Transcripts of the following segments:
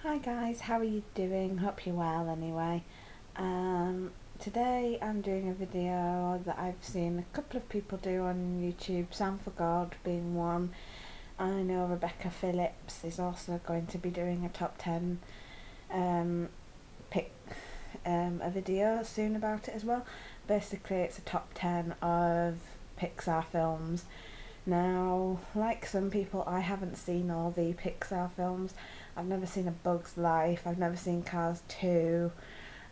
Hi guys, how are you doing? Hope you're well anyway. Today I'm doing a video that I've seen a couple of people do on YouTube, Sam for God being one. I know Rebecca Phillips is also going to be doing a top 10 pick a video soon about it as well. Basically it's a top 10 of Pixar films. Now, like some people, I haven't seen all the Pixar films. I've never seen A Bug's Life, I've never seen Cars 2.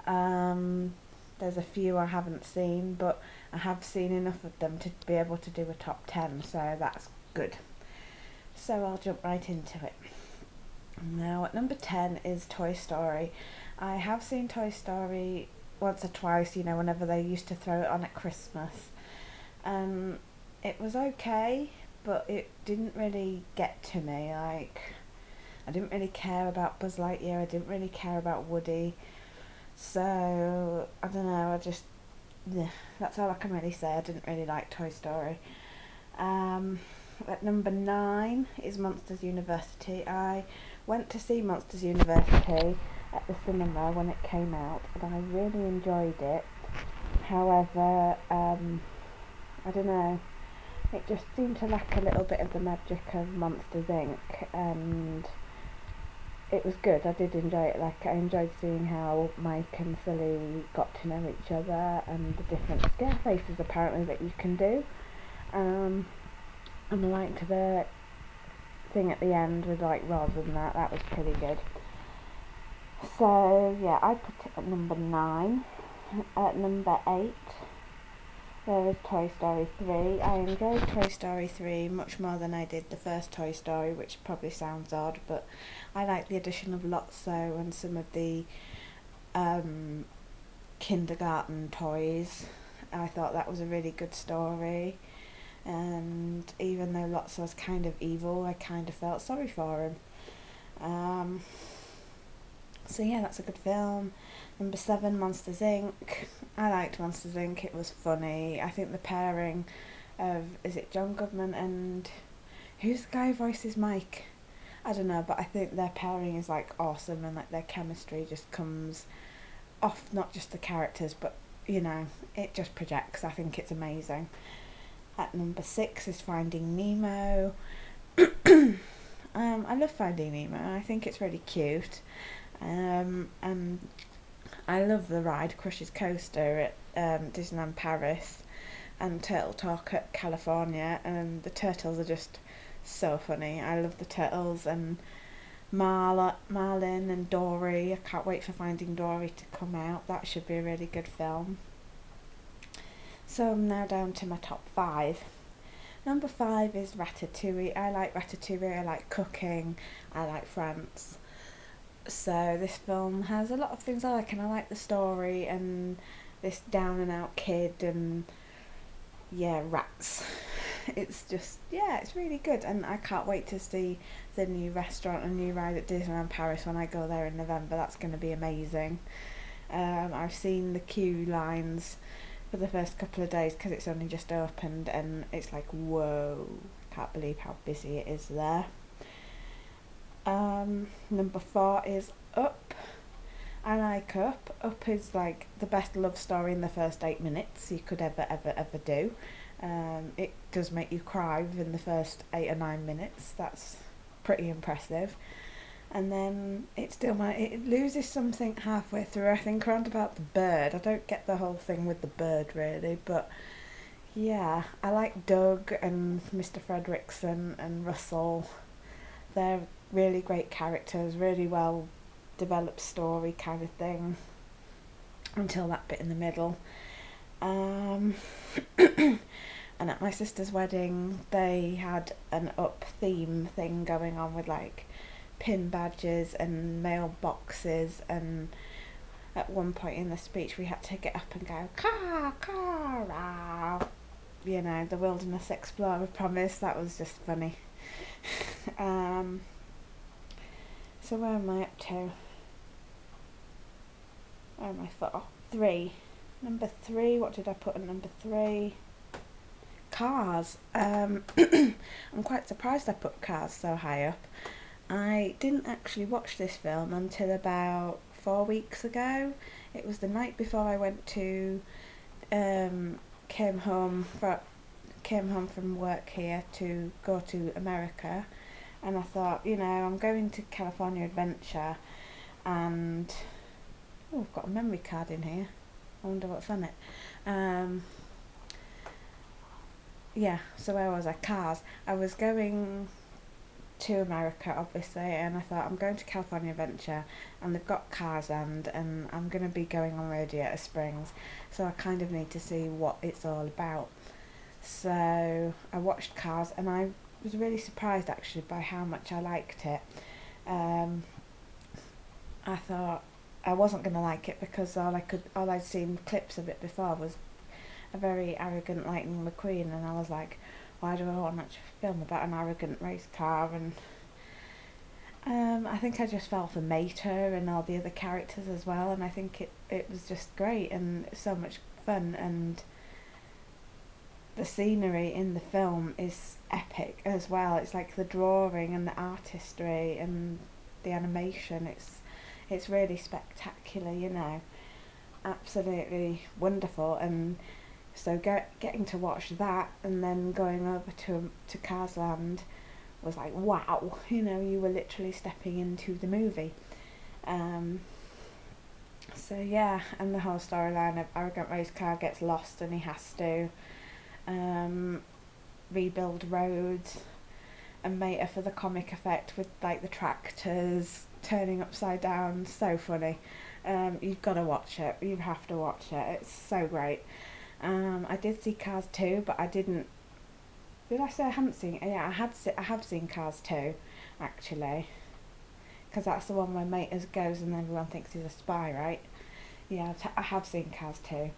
There's a few I haven't seen, but I have seen enough of them to be able to do a top 10, so that's good. So I'll jump right into it. Now, at number 10 is Toy Story. I have seen Toy Story once or twice, you know, whenever they used to throw it on at Christmas. It was okay, but it didn't really get to me. Like, I didn't really care about Buzz Lightyear, I didn't really care about Woody. So, I don't know, that's all I can really say. I didn't really like Toy Story. At number 9 is Monsters University. I went to see Monsters University at the cinema when it came out, and I really enjoyed it. However, I don't know, it just seemed to lack a little bit of the magic of Monsters Inc. and it was good. I did enjoy it. Like, I enjoyed seeing how Mike and Sully got to know each other and the different scare faces apparently that you can do. And I liked the thing at the end with like Roz and that was pretty good. So yeah, I put it at number 9. At number 8 there is Toy Story 3. I enjoyed Toy Story 3 much more than I did the first Toy Story, which probably sounds odd, but I like the addition of Lotso and some of the kindergarten toys. I thought that was a really good story, and even though Lotso was kind of evil, I kind of felt sorry for him. So yeah, that's a good film. Number 7, Monsters Inc. I liked Monsters Inc. It was funny. I think the pairing of, is it John Goodman and who's the guy who voices Mike? I don't know, but I think their pairing is like awesome, and like their chemistry just comes off, not just the characters, but you know, it just projects. I think it's amazing. At number 6 is Finding Nemo. I love Finding Nemo. I think it's really cute. And I love the ride Crush's Coaster at Disneyland Paris and Turtle Talk at California, and the turtles are just so funny. I love the turtles, and Marlin and Dory. I can't wait for Finding Dory to come out. That should be a really good film. So I'm now down to my top 5. Number 5 is Ratatouille. I like Ratatouille, I like cooking, I like France. So this film has a lot of things I like, and I like the story and this down and out kid and yeah, rats. It's just, yeah, it's really good, and I can't wait to see the new restaurant and new ride at Disneyland Paris when I go there in November. That's going to be amazing. I've seen the queue lines for the first couple of days because it's only just opened, and it's like, whoa, can't believe how busy it is there. Number 4 is Up. I like Up. Up is like the best love story in the first 8 minutes you could ever do. It does make you cry within the first 8 or 9 minutes. That's pretty impressive. And then it loses something halfway through, I think, around about the bird. I don't get the whole thing with the bird really, but yeah, I like Doug and Mr. Fredricksen and Russell. They're really great characters, really well developed story kind of thing until that bit in the middle. And at my sister's wedding they had an Up theme thing going on with like pin badges and mailboxes, and at one point in the speech we had to get up and go car car rah, you know, the Wilderness Explorer promise. That was just funny. So where am I up to? Where am I for? 3. Number 3, what did I put at number 3? Cars. I'm quite surprised I put Cars so high up. I didn't actually watch this film until about 4 weeks ago. It was the night before I went to um, came home from work here to go to America, and I thought, I'm going to California Adventure, and I've got a memory card in here. I wonder what's on it. Um, yeah, so where was I? Cars. I was going to America, obviously, and I thought, I'm going to California Adventure, and they've got Cars, and I'm going to be going on Radiator Springs, so I kind of need to see what it's all about. So I watched Cars, and I was really surprised actually by how much I liked it. Um, I thought I wasn't going to like it because all I'd seen clips of it before was a very arrogant Lightning McQueen, and I was like, why do I want a film about an arrogant race car? And I think I just fell for Mater and all the other characters as well, and I think it was just great and so much fun, and the scenery in the film is epic as well. It's like the drawing and the artistry and the animation. It's really spectacular, absolutely wonderful. And so getting to watch that and then going over to Cars Land was like, wow, you were literally stepping into the movie. So yeah, and the whole storyline of arrogant race car gets lost and he has to rebuild roads, and Mater for the comic effect with like the tractors turning upside down. So funny. You've got to watch it. You have to watch it. It's so great. I did see Cars 2, but I didn't. Did I say I hadn't seen? Yeah, I have seen Cars 2, actually, because that's the one where Mater goes and everyone thinks he's a spy, right? Yeah, I have seen Cars 2.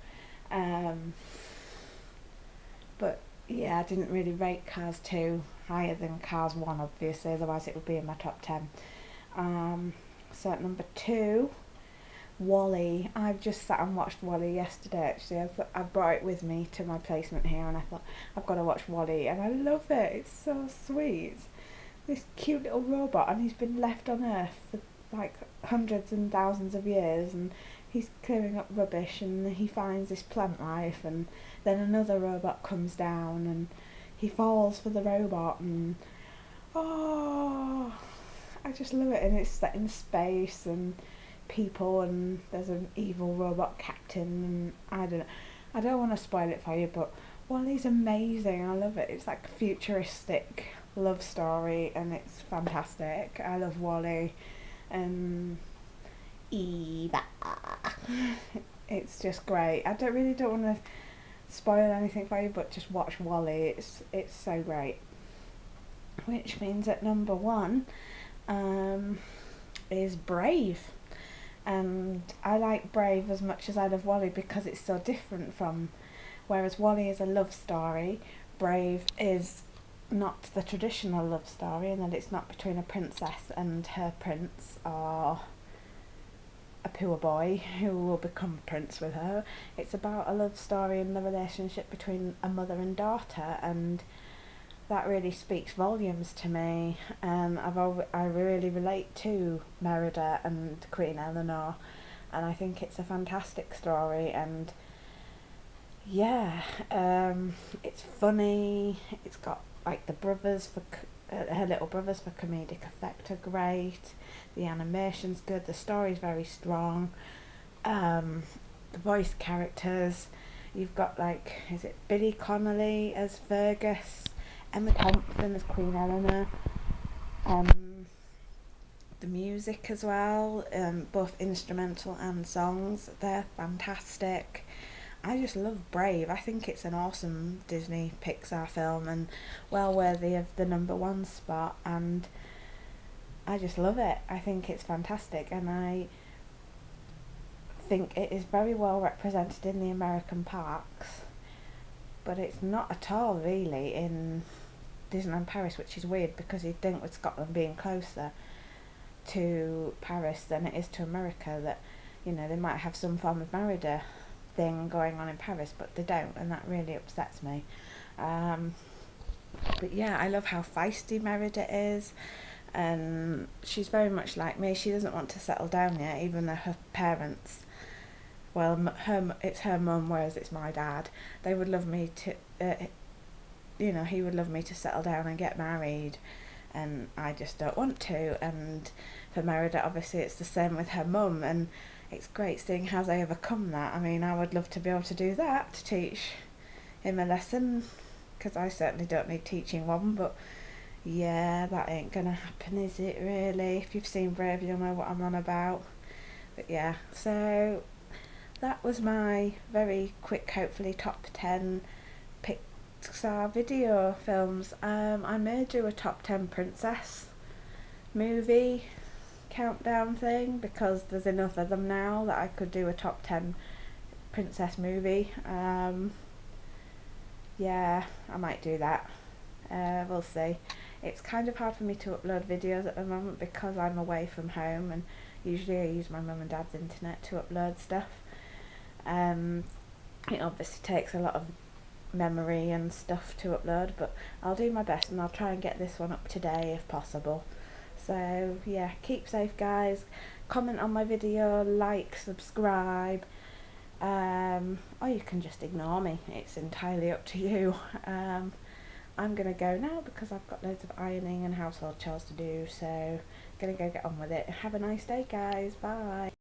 But yeah, I didn't really rate Cars 2 higher than Cars 1, obviously, otherwise it would be in my top 10. So at number 2, Wally. I've just sat and watched Wally yesterday, actually. I brought it with me to my placement here, and I thought, I've got to watch Wally, and I love it. It's so sweet. This cute little robot, and he's been left on Earth for like hundreds and thousands of years, and he's clearing up rubbish, and he finds this plant life, and then another robot comes down, and he falls for the robot, and oh, I just love it. And it's set in space and people, and there's an evil robot captain, and I don't want to spoil it for you, but Wally's amazing. I love it. It's like a futuristic love story, and it's fantastic. I love Wally. Eva. It's just great. I don't want to spoil anything for you, but just watch Wally. It's so great. Which means at number 1 is Brave. And I like Brave as much as I love Wally because it's so different from, whereas Wally is a love story, Brave is not the traditional love story, in that it's not between a princess and her prince, or a poor boy who will become a prince with her. It's about a love story and the relationship between a mother and daughter, and that really speaks volumes to me. I really relate to Merida and Queen Eleanor, and I think it's a fantastic story. And yeah, it's funny. It's got like the brothers for her little brothers for comedic effect are great. The animation's good. The story's very strong. The voice characters, you've got like, is it Billy Connolly as Fergus, Emma Thompson as Queen Eleanor. The music as well, both instrumental and songs, they're fantastic. I just love Brave. I think it's an awesome Disney Pixar film and well worthy of the number 1 spot, and I just love it. I think it's fantastic, and I think it is very well represented in the American parks, but it's not at all really in Disneyland Paris, which is weird because you'd think with Scotland being closer to Paris than it is to America that, they might have some form of Merida thing going on in Paris, but they don't, and that really upsets me. But yeah, I love how feisty Merida is. and she's very much like me. She doesn't want to settle down yet, even though her parents, well, it's her mum, whereas it's my dad. They would love me to, he would love me to settle down and get married, and I just don't want to. And for Merida, obviously, it's the same with her mum, and it's great seeing how they overcome that. I mean, I would love to be able to do that, to teach him a lesson, because I certainly don't need teaching one, but yeah, that ain't gonna happen, is it, really? If you've seen Brave, you'll know what I'm on about. But yeah, so that was my very quick, hopefully top 10 Pixar video films. I may do a top 10 princess movie countdown thing, because there's enough of them now that I could do a top 10 princess movie. Yeah, I might do that. We'll see. It's kind of hard for me to upload videos at the moment because I'm away from home, and usually I use my mum and dad's internet to upload stuff. It obviously takes a lot of memory and stuff to upload, but I'll do my best, and I'll try and get this one up today if possible. So yeah, keep safe, guys. Comment on my video, like, subscribe, or you can just ignore me. It's entirely up to you. I'm gonna go now because I've got loads of ironing and household chores to do, so gonna go get on with it. Have a nice day, guys. Bye.